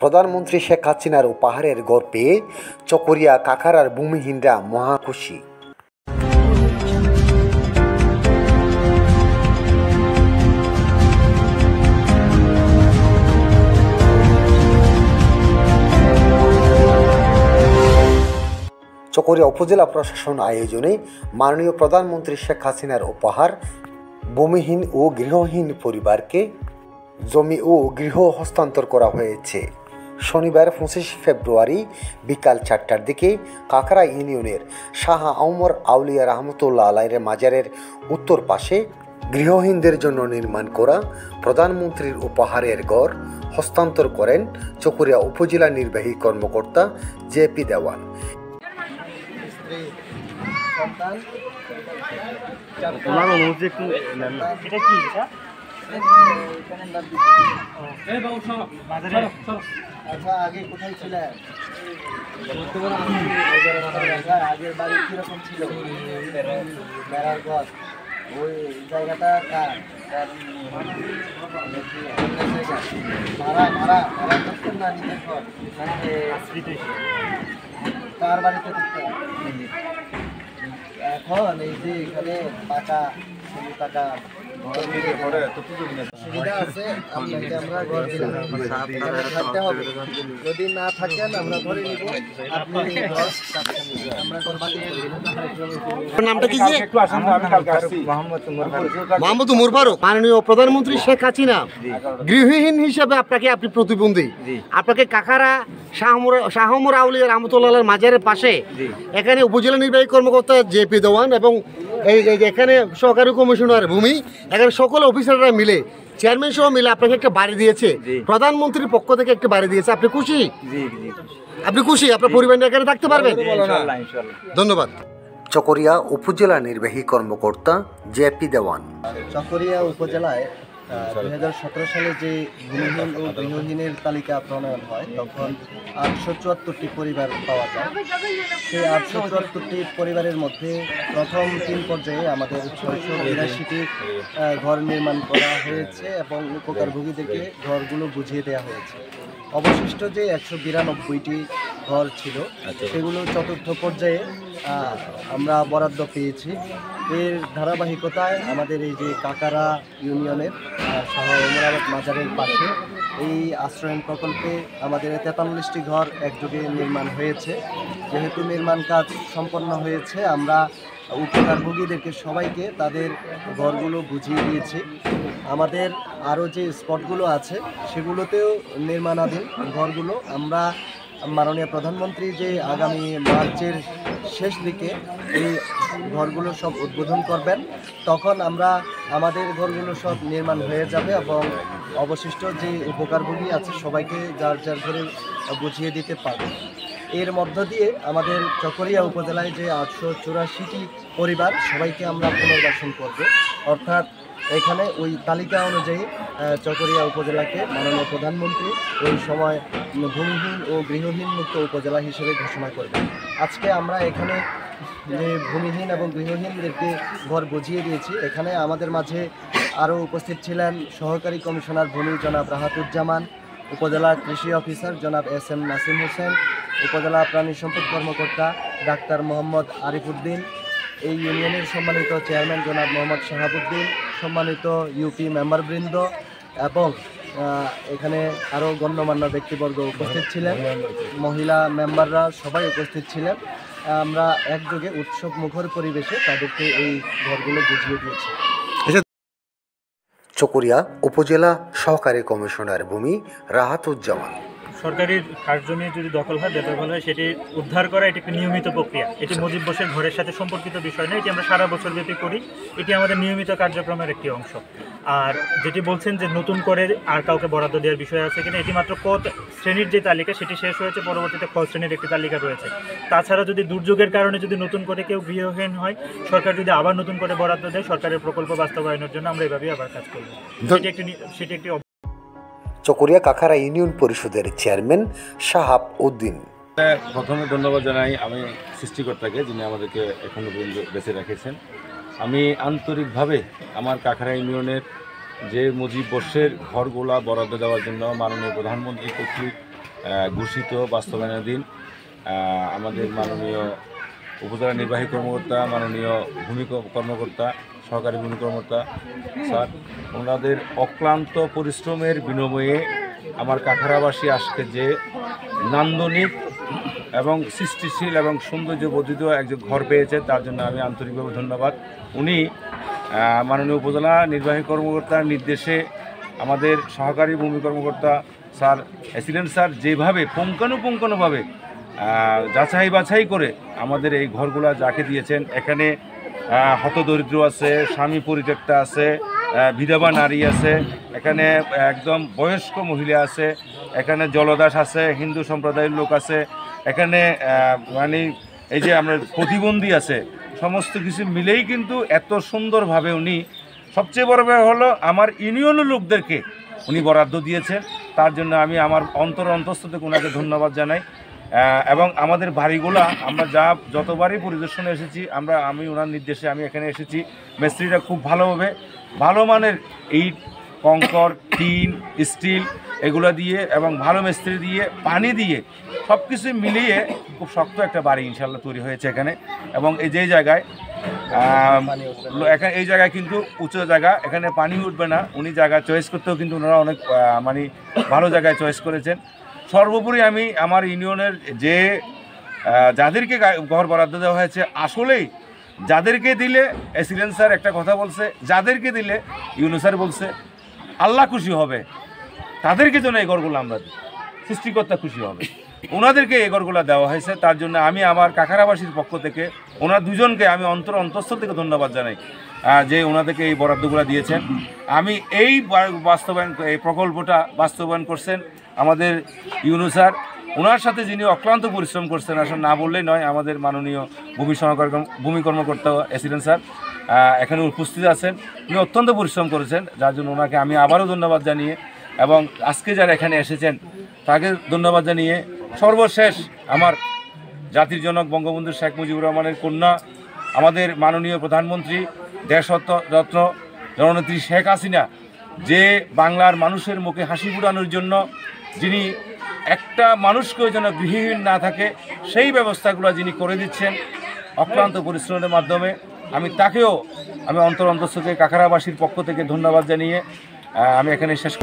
প্রধানমন্ত্রী শেখ হাসিনার উপহারের গড় পেয়ে চকরিয়া কাকারার ভূমিহীনরা মহা খুশি। চকরিয়া উপজেলা প্রশাসন আয়োজনে মাননীয় প্রধানমন্ত্রী শেখ হাসিনার উপহার ভূমিহীন ও গৃহহীন পরিবারকে জমি ও গৃহ হস্তান্তর করা হয়েছে। শনিবার 25 ফেব্রুয়ারি বিকাল 4টার দিকে কাকরা ইউনিয়নের শাহ ওমর আউলিয়া রহমতুল্লাহ আলাইহির মাজারের উত্তর পাশে গৃহহীনদের জন্য নির্মাণ করা প্রধানমন্ত্রীর উপহারের ঘর হস্তান্তর করেন চকরিয়া উপজেলা নির্বাহী কর্মকর্তা জেপি দেওয়ান। আগে কোথায় ছিলেন? আগের বাড়ি কিরকম ছিল? বেড়ার ঘর, ওই জায়গাটা কার? ভাড়া ভাড়া ভাড়া করতেন না নিজের ঘর? কার বাড়িতে থাকতেন? এখন এই যে এখানে পাকা টাকা সুবিধা আছে, আপনাকে আমরা ঘর দিলাম, থাকতে হবে। যদি না থাকেন আমরা ধরে নিব আপনি আমরা ঘর বাকি করে দিলাম। নামটা কি? মোহাম্মদ উমর ফারুক। মাননীয় প্রধানমন্ত্রী শেখ হাসিনা গৃহহীন হিসাবে আপনি প্রতিবন্ধী, আপনাকে কাকারা শাহ ওমর আউলিয়া রহমতুল্লাহ মাজারের পাশে এখানে উপজেলা নির্বাহী কর্মকর্তা জেপি দেওয়ান এবং এখানে সহকারী কমিশনার ভূমি, এখানে সকল অফিসাররা মিলে চেয়ারম্যান সহ মিলে আপনাকে একটা বাড়ি দিয়েছে। প্রধানমন্ত্রীর পক্ষ থেকে একটা বাড়ি দিয়েছে। আপনি খুশি? আপনি খুশি? আপনার পরিবার নিয়ে এখানে থাকতে পারবেন? ধন্যবাদ। চকরিয়া উপজেলা নির্বাহী কর্মকর্তা জেপি দেওয়ান। চকরিয়া উপজেলায় 2017 সালে যে ভূমিহীন ও গৃহহীনের তালিকা প্রণয়ন হয় তখন 874টি পরিবার পাওয়া যায়। সেই 874টি পরিবারের মধ্যে প্রথম 3 পর্যায়ে আমাদের 682টি ঘর নির্মাণ করা হয়েছে এবং উপকারভোগীদেরকে ঘরগুলো বুঝিয়ে দেওয়া হয়েছে। অবশিষ্ট যে 192টি ঘর ছিল সেগুলো চতুর্থ পর্যায়ে আমরা বরাদ্দ পেয়েছি। এর ধারাবাহিকতায় আমাদের এই যে কাকারা ইউনিয়নের শাহ ওমর মাজারের পাশে এই আশ্রয়ণ প্রকল্পে আমাদের 43টি ঘর একযোগে নির্মাণ হয়েছে। যেহেতু নির্মাণ কাজ সম্পন্ন হয়েছে আমরা উপকারভোগীদেরকে সবাইকে তাদের ঘরগুলো বুঝিয়ে দিয়েছি। আমাদের আরও যে স্পটগুলো আছে সেগুলোতেও নির্মাণাধীন ঘরগুলো আমরা মাননীয় প্রধানমন্ত্রী যে আগামী মার্চের শেষ দিকে এই ঘরগুলো সব উদ্বোধন করবেন তখন আমরা আমাদের ঘরগুলো সব নির্মাণ হয়ে যাবে এবং অবশিষ্ট যে উপকারভোগী আছে সবাইকে যার যার ঘরে বুঝিয়ে দিতে পারবে। এর মধ্য দিয়ে আমাদের চকরিয়া উপজেলায় যে 884টি পরিবার সবাইকে আমরা পুনর্বাসন করব, অর্থাৎ এখানে ওই তালিকা অনুযায়ী চকরিয়া উপজেলাকে মাননীয় প্রধানমন্ত্রী ওই সময় ভূমিহীন ও গৃহহীন মুক্ত উপজেলা হিসেবে ঘোষণা করবেন। আজকে আমরা এখানে যে ভূমিহীন এবং গৃহহীনদেরকে ঘর বুঝিয়ে দিয়েছি। এখানে আমাদের মাঝে আরও উপস্থিত ছিলেন সহকারী কমিশনার ভূমি জনাব রাহাতুজ্জামান, উপজেলা কৃষি অফিসার জনাব SM নাসিম হোসেন, উপজেলা প্রাণী সম্পদ কর্মকর্তা ডাক্তার মোহাম্মদ আরিফউদ্দিন, এই ইউনিয়নের সম্মানিত চেয়ারম্যান জনাব মোহাম্মদ শাহাবুদ্দিন, সম্মানিত ইউপি মেম্বারবৃন্দ এবং এখানে আরও গণ্যমান্য ব্যক্তিবর্গ উপস্থিত ছিলেন, মহিলা মেম্বাররা সবাই উপস্থিত ছিলেন। আমরা একযোগে উৎসব মুখর পরিবেশে তাদেরকে এই ঘরগুলো বুঝিয়ে দিয়েছি। চকরিয়া উপজেলা সহকারী কমিশনার ভূমি রাহাতুজ্জামান। সরকারের কার্যজমি যদি দখল হয় বেদখল হয় সেটি উদ্ধার করা এটি একটি নিয়মিত প্রক্রিয়া। এটি মুজিব বসের ঘরের সাথে সম্পর্কিত বিষয় নয়, এটি আমরা সারা বছর ব্যাপী করি, এটি আমাদের নিয়মিত কার্যক্রমের একটি অংশ। আর যেটি বলছেন যে নতুন করে আর কাউকে বরাদ্দ দেওয়ার বিষয় আছে কিনা, এটি মাত্র ক শ্রেণীর যে তালিকা সেটি শেষ হয়েছে, পরবর্তীতে খ শ্রেণীর একটি তালিকা রয়েছে। তাছাড়া যদি দুর্যোগের কারণে যদি নতুন করে কেউ গৃহহীন হয়, সরকার যদি আবার নতুন করে বরাদ্দ দেয় সরকারের প্রকল্প বাস্তবায়নের জন্য আমরা এভাবেই আবার কাজ করব। সেটি একটি চকরিয়া কাকারা ইউনিয়ন পরিষদের চেয়ারম্যান শাহাব উদ্দিন। প্রথমে ধন্যবাদ জানাই আমি সৃষ্টিকর্তাকে যিনি আমাদেরকে এখনো পর্যন্ত বেঁচে রেখেছেন। আমি আন্তরিকভাবে আমার কাকারা ইউনিয়নের যে মুজিব বর্ষের ঘরগুলা বরাদ্দ দেওয়ার জন্য মাননীয় প্রধানমন্ত্রী কর্তৃক ঘোষিত বাস্তবায়নাধীন আমাদের মাননীয় উপজেলা নির্বাহী কর্মকর্তা, মাননীয় ভূমি কর্মকর্তা, সহকারী ভূমি কর্মকর্তা স্যার, ওনাদের অক্লান্ত পরিশ্রমের বিনিময়ে আমার কাখারাবাসী আজকে যে নান্দনিক এবং সৃষ্টিশীল এবং সৌন্দর্য বর্ধিত একজন ঘর পেয়েছে, তার জন্য আমি আন্তরিকভাবে ধন্যবাদ। উনি মাননীয় উপজেলা নির্বাহী কর্মকর্তার নির্দেশে আমাদের সহকারী ভূমি কর্মকর্তা স্যার অ্যাসিস্ট্যান্ট স্যার যেভাবে পুঙ্খানুপুঙ্খানুভাবে যাচাই বাছাই করে আমাদের এই ঘরগুলা যাকে দিয়েছেন, এখানে হতদরিদ্র আছে, স্বামী পরিত্যক্তা আছে, বিধবা নারী আছে, এখানে একদম বয়স্ক মহিলা আছে, এখানে জলদাস আছে, হিন্দু সম্প্রদায়ের লোক আছে, এখানে মানে এই যে আমরা প্রতিবন্ধী আছে, সমস্ত কিছু মিলেই কিন্তু এত সুন্দরভাবে উনি, সবচেয়ে বড় ব্যাপার হলো আমার ইউনিয়নের লোকদেরকে উনি বরাদ্দ দিয়েছেন। তার জন্য আমি আমার অন্তঃস্থ থেকে ওনাকে ধন্যবাদ জানাই। এবং আমাদের বাড়িগুলা আমরা যতবারই পরিদর্শনে এসেছি, আমি ওনার নির্দেশে আমি এখানে এসেছি। মিস্ত্রিরা খুব ভালোভাবে ভালো মানের ইট, কংকর, টিন, স্টিল এগুলো দিয়ে এবং ভালো মিস্ত্রি দিয়ে, পানি দিয়ে সব কিছু মিলিয়ে খুব শক্ত একটা বাড়ি ইনশাল্লাহ তৈরি হয়েছে এখানে। এবং এই যে জায়গায় এই জায়গায় কিন্তু উঁচু জায়গা, এখানে পানি উঠবে না। উনি জায়গা চয়েস করতেও কিন্তু ওনারা অনেক মানে ভালো জায়গায় চয়েস করেছেন। সর্বোপরি আমি আমার ইউনিয়নের যে যাদেরকে ঘর বরাদ্দ দেওয়া হয়েছে, আসলেই যাদেরকে দিলে অ্যাসিস্ট্যান্ট স্যার একটা কথা বলছে, যাদেরকে দিলে ইউনুস স্যার বলছে আল্লাহ খুশি হবে, তাদেরকে যেন এই ঘরগুলো আমরা দিই, সৃষ্টিকর্তা খুশি হবে। ওনাদেরকে এই ঘরগুলো দেওয়া হয়েছে, তার জন্য আমি আমার কাখারাবাসীর পক্ষ থেকে ওনার দুজনকে আমি অন্তঃস্থল থেকে ধন্যবাদ জানাই যে ওনাদেরকে এই বরাদ্দগুলো দিয়েছেন। আমি এই প্রকল্পটা বাস্তবায়ন করছেন আমাদের ইউনুস স্যার, ওনার সাথে যিনি অক্লান্ত পরিশ্রম করছেন, আসলে না বললেই নয়, আমাদের মাননীয় ভূমি কর্মকর্তা অ্যাসিস্ট্যান্ট স্যার এখানে উপস্থিত আছেন। উনি অত্যন্ত পরিশ্রম করেছেন, যার জন্য ওনাকে আমি আবারও ধন্যবাদ জানিয়ে এবং আজকে যারা এখানে এসেছেন তাকে ধন্যবাদ জানিয়ে সর্বশেষ আমার জাতির জনক বঙ্গবন্ধু শেখ মুজিবুর রহমানের কন্যা, আমাদের মাননীয় প্রধানমন্ত্রী, দেশরত্ন জননেত্রী শেখ হাসিনা, যে বাংলার মানুষের মুখে হাসি ফুটানোর জন্য যিনি একটা মানুষকেও যেন গৃহহীন না থাকে সেই ব্যবস্থাগুলো যিনি করে দিচ্ছেন অক্লান্ত পরিশ্রমের মাধ্যমে, তাকেও আমি অন্তঃস্থ থেকে কাখারাবাসীর পক্ষ থেকে ধন্যবাদ জানিয়ে আমি এখানে শেষ